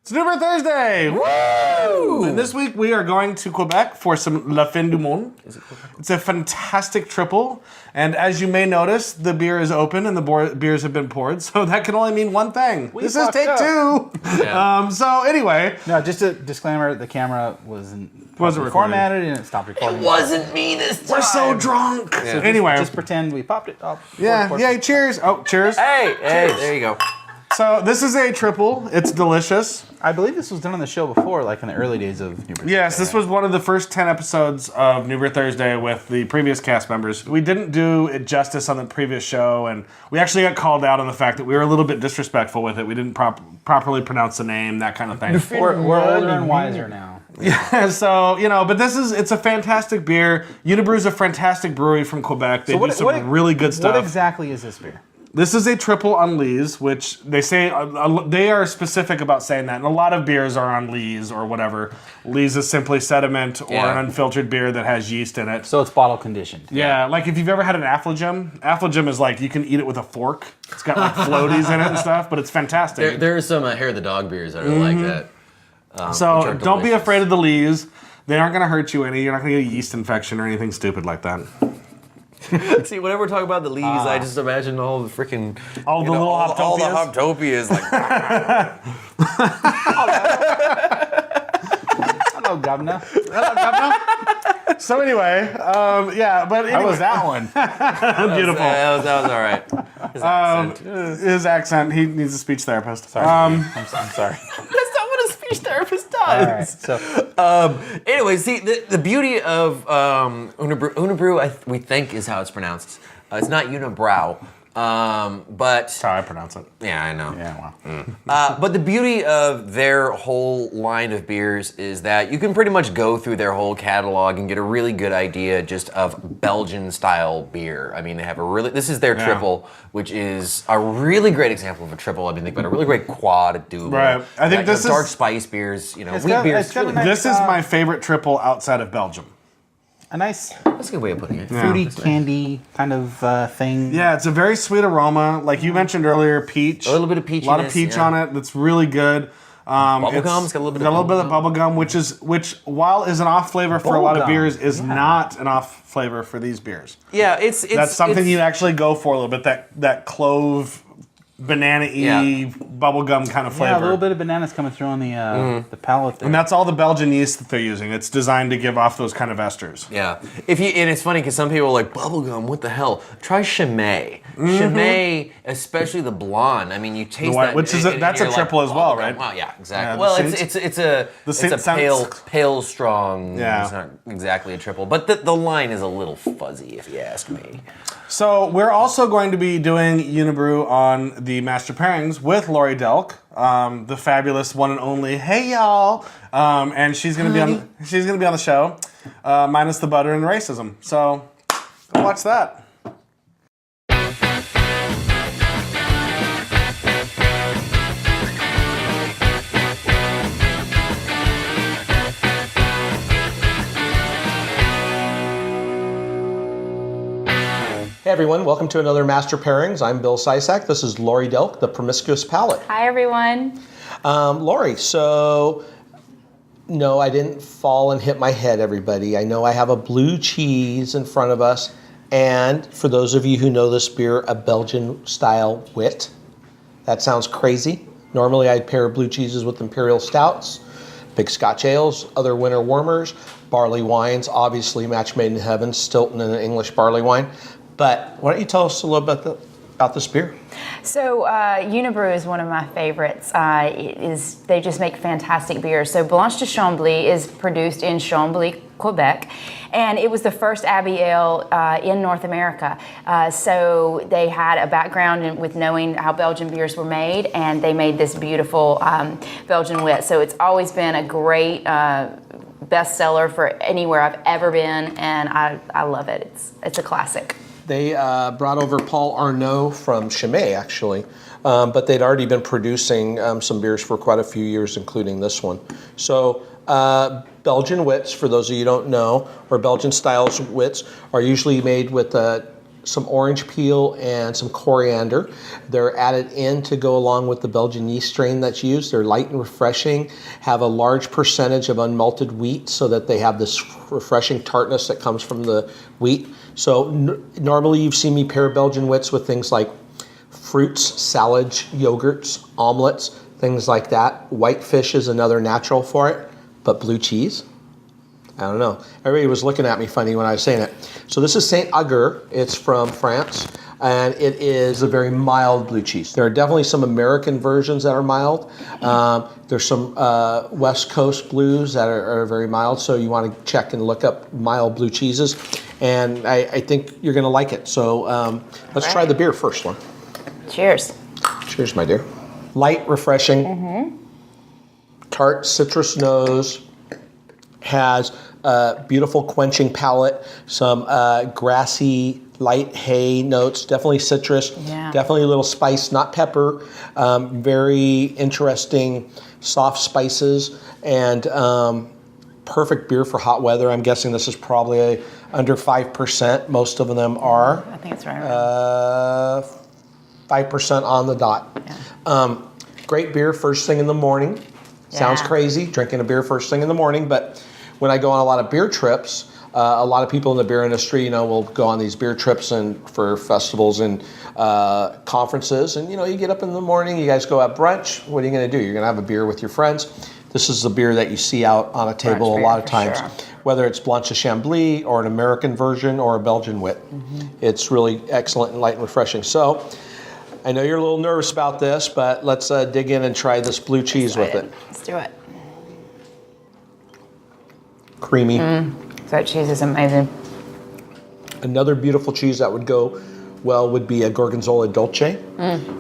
It's Unibroue Thursday! Woo! And this week we are going to Quebec for some Fin Du Monde. It's a fantastic triple, and as you may notice, the beer is open and the beers have been poured, so that can only mean one thing. This is take two! Yeah. So anyway... No, just a disclaimer, the camera wasn't formatted and it stopped recording. It wasn't me this time! We're so drunk! Yeah. So anyway. Just pretend we popped it up. Yeah, cheers! Oh, cheers! Hey, there you go. So this is a triple. It's delicious. I believe this was done on the show before, like in the early days of Unibroue Thursday. Yes, this was one of the first 10 episodes of Unibroue Thursday with the previous cast members. We didn't do it justice on the previous show, and we actually got called out on the fact that we were a little bit disrespectful with it. We didn't properly pronounce the name, that kind of thing. We're older and wiser now. Yeah, so, but it's a fantastic beer. Unibroue is a fantastic brewery from Quebec. They do some really good stuff. What exactly is this beer? This is a triple on lees, which they say, they are specific about saying that. And a lot of beers are on lees or whatever. Lees is simply sediment or an unfiltered beer that has yeast in it. So it's bottle conditioned. Yeah, like if you've ever had an Affligem is like you can eat it with a fork. It's got like floaties in it and stuff, but it's fantastic. There are some hair of the dog beers that are like that. So don't be afraid of the lees. They aren't going to hurt you any. You're not going to get a yeast infection or anything stupid like that. See, whenever we talk about the lees, I just imagine all the freaking... All the Hoptopias. Like... Hello, Governor. So anyway, but anyway. How was that one? Beautiful. That was all right. His accent, he needs a speech therapist. Sorry. I'm sorry. That's not what a speech therapist does. All right, so... Anyway, see, the beauty of Unibroue, we think is how it's pronounced. It's not Unibroue, but... That's how I pronounce it. Yeah, I know. Yeah, wow. But the beauty of their whole line of beers is that you can pretty much go through their whole catalog and get a really good idea just of Belgian-style beer. I mean, they have this is their triple, which is a really great example of a triple. I mean, they've got a really great quad, double. Right. I think this is... dark spice beers, wheat beers. This is my favorite triple outside of Belgium. A nice... That's a good way of putting it. Fruity candy kind of thing. Yeah, it's a very sweet aroma. Like you mentioned earlier, peach. A little bit of peachiness. A lot of peach on it. That's really good. Bubblegum's got a little bit of bubblegum, which while is an off flavor for a lot of beers, is not an off flavor for these beers. Yeah, that's something you actually go for a little bit. That clove, banana-y bubblegum kind of flavor. Yeah, a little bit of bananas coming through on the palate there. And that's all the Belgian yeast that they're using. It's designed to give off those kind of esters. Yeah. And it's funny because some people are like, bubblegum, what the hell? Try Chimay. Chimay, especially the blonde. I mean, you taste that. Which is that's a triple as well, right? Wow, yeah, exactly. Well, it's a pale strong. Yeah. It's not exactly a triple, but the line is a little fuzzy, if you ask me. So we're also going to be doing Unibroue on the Master Pairings with Lori Delk, the fabulous one and only. Hey y'all, and she's gonna be on the show, minus the butter and the racism. So go watch that. Hey everyone, welcome to another Master Pairings. I'm Bill Sysak. This is Lori Delk, the Promiscuous Palate. Hi everyone. Lori, so no, I didn't fall and hit my head, everybody. I know I have a blue cheese in front of us, and for those of you who know this beer, a Belgian-style wit. That sounds crazy. Normally I'd pair blue cheeses with imperial stouts, big Scotch ales, other winter warmers, barley wines, obviously match made in heaven, Stilton and an English barley wine. But why don't you tell us a little bit about this beer? So Unibroue is one of my favorites. They just make fantastic beers. So Blanche de Chambly is produced in Chambly, Quebec, and it was the first Abbey Ale in North America. So they had a background with knowing how Belgian beers were made, and they made this beautiful Belgian wit. So it's always been a great bestseller for anywhere I've ever been, and I love it. It's a classic. They brought over Paul Arnaud from Chimay, actually, but they'd already been producing some beers for quite a few years, including this one. So Belgian wits, for those of you who don't know, or Belgian styles wits, are usually made with some orange peel, and some coriander. They're added in to go along with the Belgian yeast strain that's used. They're light and refreshing, have a large percentage of unmalted wheat so that they have this refreshing tartness that comes from the wheat. So normally you've seen me pair Belgian wits with things like fruits, salads, yogurts, omelets, things like that. White fish is another natural for it, but blue cheese? I don't know. Everybody was looking at me funny when I was saying it. So this is Saint Agur. It's from France, and it is a very mild blue cheese. There are definitely some American versions that are mild. There's some West Coast blues that are very mild, so you want to check and look up mild blue cheeses, and I think you're going to like it. So let's try the beer first one. Cheers. Cheers, my dear. Light, refreshing, tart citrus nose, has a beautiful quenching palate, some grassy, light hay notes, definitely citrus, definitely a little spice, not pepper, very interesting soft spices, and perfect beer for hot weather. I'm guessing this is probably under 5%. Most of them are. I think it's right. 5% on the dot. Yeah. Great beer first thing in the morning. Sounds crazy, drinking a beer first thing in the morning, but when I go on a lot of beer trips, a lot of people in the beer industry, will go on these beer trips and for festivals and conferences, and you get up in the morning, you guys go have brunch. What are you going to do? You're going to have a beer with your friends. This is the beer that you see out on a table Brunch a lot beer, of times, sure. Whether it's Blanche de Chambly or an American version or a Belgian wit. It's really excellent and light and refreshing. So I know you're a little nervous about this, but let's dig in and try this blue cheese with it. Let's do it. Creamy. That cheese is amazing. Another beautiful cheese that would go well would be a Gorgonzola Dolce,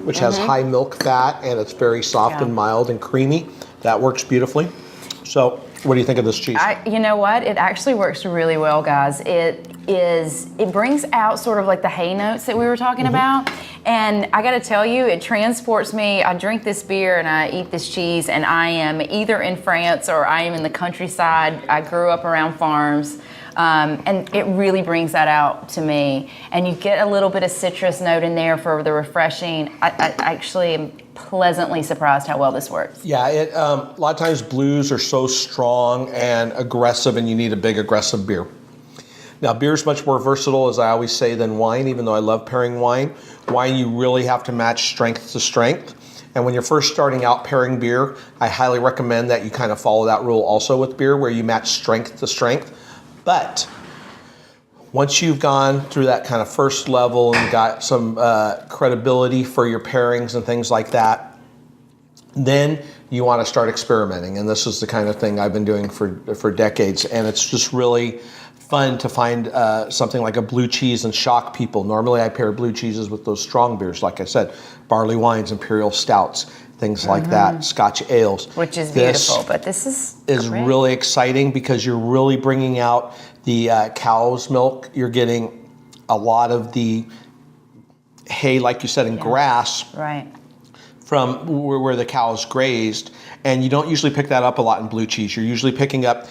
which has high milk fat and it's very soft and mild and creamy. That works beautifully. So what do you think of this cheese? You know what? It actually works really well, guys. It brings out sort of like the hay notes that we were talking about. And I got to tell you, it transports me. I drink this beer and I eat this cheese, and I am either in France or I am in the countryside. I grew up around farms. And it really brings that out to me. And you get a little bit of citrus note in there for the refreshing. I actually am pleasantly surprised how well this works. Yeah, a lot of times blues are so strong and aggressive, and you need a big aggressive beer. Now, beer is much more versatile, as I always say, than wine, even though I love pairing wine. Wine, you really have to match strength to strength. And when you're first starting out pairing beer, I highly recommend that you kind of follow that rule also with beer, where you match strength to strength. But once you've gone through that kind of first level and got some credibility for your pairings and things like that, then you want to start experimenting. And this is the kind of thing I've been doing for decades. And it's just really fun to find something like a blue cheese and shock people. Normally I pair blue cheeses with those strong beers, like I said, barley wines, imperial stouts, things like that, Scotch ales. Which is beautiful, but this is great. Really exciting because you're really bringing out the cow's milk. You're getting a lot of the hay, like you said, and grass from where the cows grazed. And you don't usually pick that up a lot in blue cheese. You're usually picking up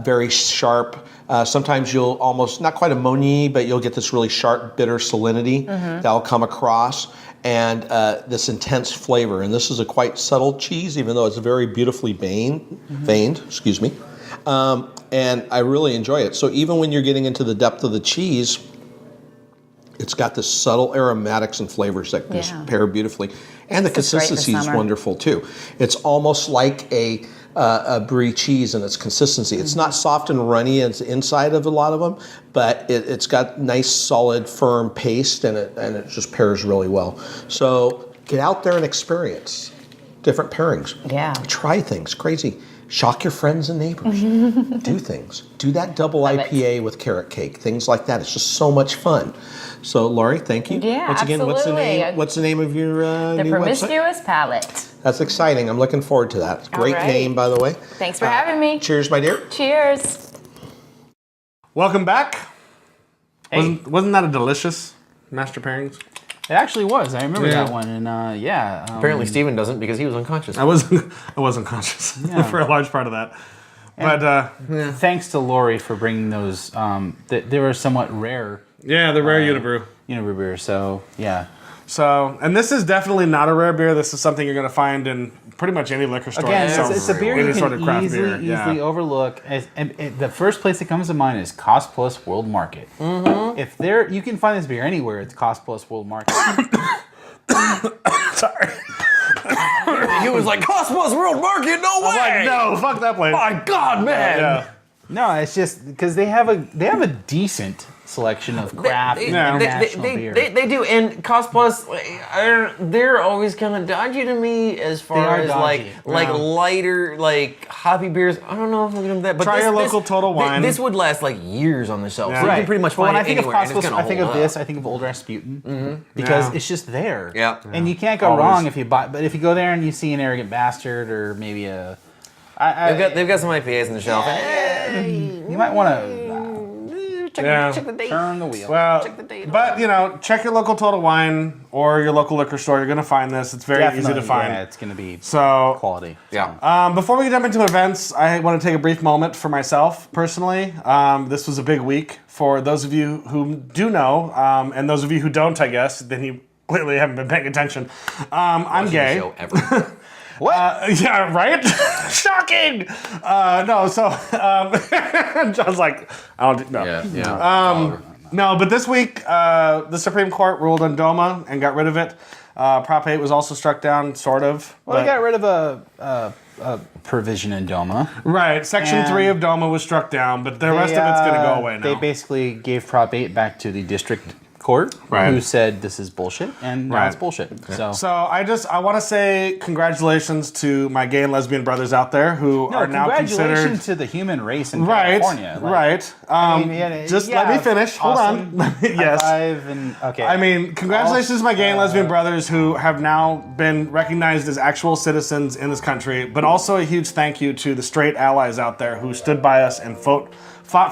very sharp, sometimes you'll almost, not quite ammonia, but you'll get this really sharp, bitter salinity that'll come across, and this intense flavor. And this is a quite subtle cheese, even though it's very beautifully veined, excuse me. And I really enjoy it. So even when you're getting into the depth of the cheese, it's got this subtle aromatics and flavors that just pair beautifully. And the consistency is wonderful too. It's almost like a brie cheese in its consistency. It's not soft and runny as the inside of a lot of them, but it's got nice, solid, firm paste, and it just pairs really well. So get out there and experience different pairings. Yeah. Try things. Crazy. Shock your friends and neighbors. Do things. Do that double IPA with carrot cake. Things like that. It's just so much fun. So, Laurie, thank you. Yeah, Once again, absolutely. what's the name of your The new Promiscuous website? Palate. That's exciting. I'm looking forward to that. Great right. name, by the way. Thanks for having me. Cheers, my dear. Cheers. Welcome back. Hey. Wasn't that a delicious Master Pairings? It actually was. I remember Yeah. that one, and Apparently Steven doesn't because he was unconscious. I wasn't conscious for a large part of that. But thanks to Lori for bringing those. They were somewhat rare. yeah, the rare Unibroue. Unibroue beer. So yeah. So, and this is definitely not a rare beer. This is something you're going to find in pretty much any liquor store. Again, So it's a beer any you sort can of craft easily beer. overlook. And the first place that comes to mind is Cost Plus World Market. Mm-hmm. If you can find this beer anywhere, it's Cost Plus World Market. Sorry. He was like, Cosmos World Market, no way! I'm like, no, fuck that place. My God, man! Yeah. No, it's just because they have a decent selection of craft and international beer. They do, and Cost Plus, they're always kind of dodgy to me as far as dodgy. like lighter, like hoppy beers. I don't know if I'm gonna do that. But Try your local Total Wine. This would last like years on the shelf. Yeah. So you Right. can pretty much But when find I it think of anywhere, and Cost it's Plus, gonna I think of hold this. up. I think of Old Rasputin because Yeah. it's just there. Yeah. And you can't go Always. wrong if you buy. But if you go there and you see an Arrogant Bastard or maybe a, They've got some IPAs on the shelf. you might want to Check the date. turn the wheel. Well, Check the date. but check your local Total Wine or your local liquor store. You're gonna find this. It's very easy to Definitely, find. Yeah, it's going to be So, quality. Yeah. before we jump into events, I want to take a brief moment for myself personally. This was a big week for those of you who do know, and those of you who don't, I guess. Then you clearly haven't been paying attention. I'm gay. Show ever. Yeah, right? Shocking! No, so, John's like, I don't, no. Yeah. No, but this week, the Supreme Court ruled on DOMA and got rid of it. Prop 8 was also struck down, sort of. Well, they got rid of a provision in DOMA. Right, Section And 3 of DOMA was struck down, but the rest of it's going to go away now. They basically gave Prop 8 back to the district court, Right. who said this is bullshit, and now Right. it's bullshit. So I want to say congratulations to my gay and lesbian brothers out there who no, are now considered. congratulations to the human race in Right, California. Like, right. Just let me finish. awesome. Hold on. Yes. High five and, okay. I mean, congratulations to my gay and lesbian brothers who have now been recognized as actual citizens in this country, but also a huge thank you to the straight allies out there who stood by us and fought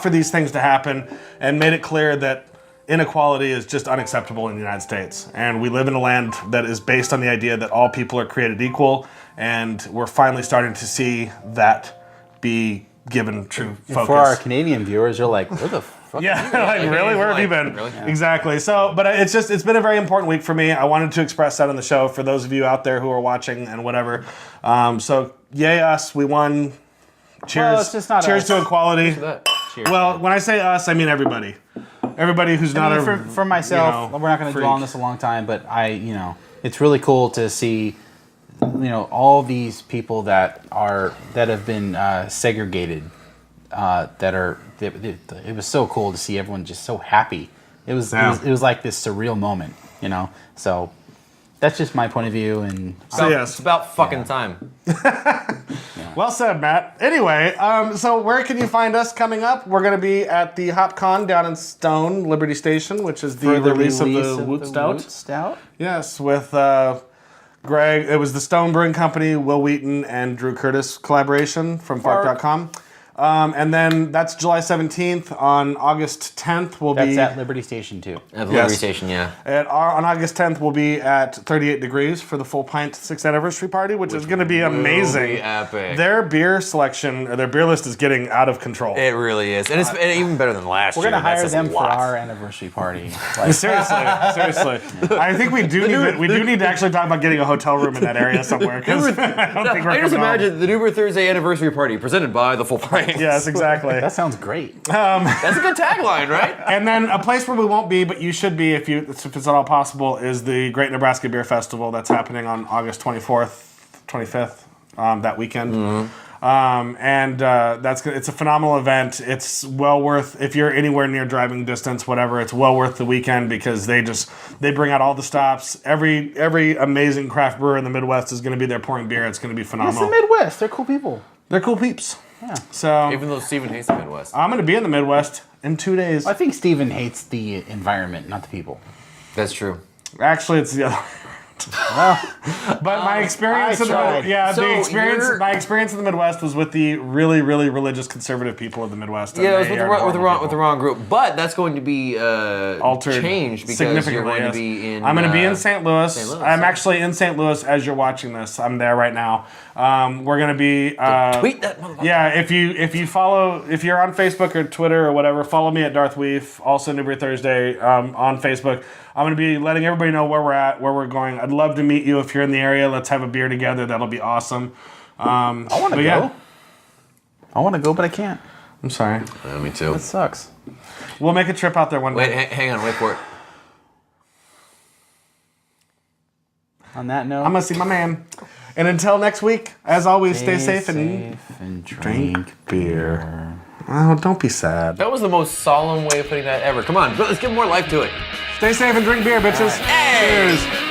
for these things to happen and made it clear that inequality is just unacceptable in the United States. And we live in a land that is based on the idea that all people are created equal, and we're finally starting to see that be given true focus. for our Canadian viewers, you're like, what the fuck? Yeah, like really, where have you been? Really? Yeah. Exactly. So, but it's been a very important week for me. I wanted to express that on the show for those of you out there who are watching and whatever. So, yay us, we won. Cheers! Well, it's just not cheers us. to equality. Cheers. Well, when I say us, I mean everybody. Everybody who's not for myself, we're not going to dwell on this a long time, but it's really cool to see, all these people that have been segregated. It was so cool to see everyone just so happy. It was like this surreal moment, So that's just my point of view, and So yes. It's about fucking time. Well said, Matt. Anyway, so where can you find us coming up? We're going to be at the HopCon down in Stone, Liberty Station, which is the release of the Woot Stout. Yes, with Greg. It was the Stone Brewing Company, Will Wheaton, and Drew Curtis collaboration from Fark.com. And then that's July 17th. On August 10th, That's at Liberty Station too. At the Liberty Station, yeah. On August 10th, we'll be at 38 Degrees for the full Pint 6th anniversary party, which is going to be amazing. Be epic. Their beer selection, or their beer list is getting out of control. It really is, and it's even better than last We're year. going to That hire says a them for lot. our anniversary party. Seriously. I think we do need to actually talk about getting a hotel room in that area somewhere, because I don't think we're I just coming home. imagine the Uber Thursday anniversary party presented by the Full Pint. Yes, exactly. That sounds great. That's a good tagline, right? And then a place where we won't be, but you should be if it's at all possible, is the Great Nebraska Beer Festival that's happening on August 24th, 25th, that weekend. Mm-hmm. It's a phenomenal event. It's well worth, if you're anywhere near driving distance, whatever, it's well worth the weekend because they bring out all the stops. Every amazing craft brewer in the Midwest is going to be there pouring beer. It's going to be It's phenomenal. the Midwest. They're cool people. They're cool peeps. Yeah. So Even though Steven hates the Midwest. I'm going to be in the Midwest in 2 days. I think Steven hates the environment, not the people. That's true. Actually, it's the other. But my experience in my experience in the Midwest was with the really, really religious conservative people of the Midwest. Yeah, it was with the wrong group. But that's going to be altered, changed because significantly. you're going Yes. to be in. I'm going to be in St. Louis. St. Louis, I'm yeah. actually in St. Louis as you're watching this. I'm there right now. We're going to be tweet that motherfucker. Yeah, if you're on Facebook or Twitter or whatever, follow me at Darth Weef, also Newbury Thursday on Facebook. I'm going to be letting everybody know where we're at, where we're going. I'd love to meet you if you're in the area. Let's have a beer together. That'll be awesome. I want to go. Yeah. I want to go, but I can't. I'm sorry. Yeah, me too. That sucks. We'll make a trip out there one Wait, day. hang on, wait for it. On that note, I'm going to see my man. And until next week, as always, stay safe and drink beer. Oh, don't be sad. That was the most solemn way of putting that ever. Come on, let's give more life to it. Stay safe and drink beer, bitches. Hey! Cheers.